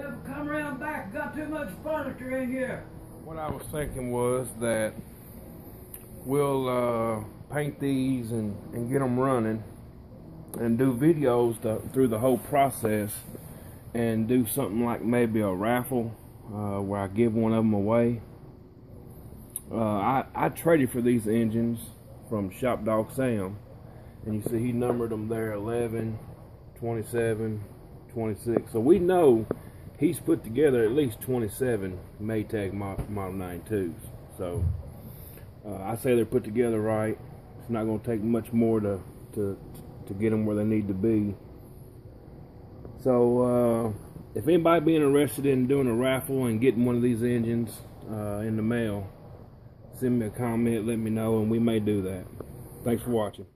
You ever come around back, got too much furniture in here? What I was thinking was that we'll paint these and get them running and do videos through the whole process, and do something like maybe a raffle where I give one of them away. I traded for these engines from Shop-Dog-Sam, and you see he numbered them there 11, 27, 26. So we know he's put together at least 27 Maytag Model 92s. So I say they're put together right. It's not going to take much more to get them where they need to be. So if anybody be interested in doing a raffle and getting one of these engines in the mail, send me a comment, let me know, and we may do that. Thanks for watching.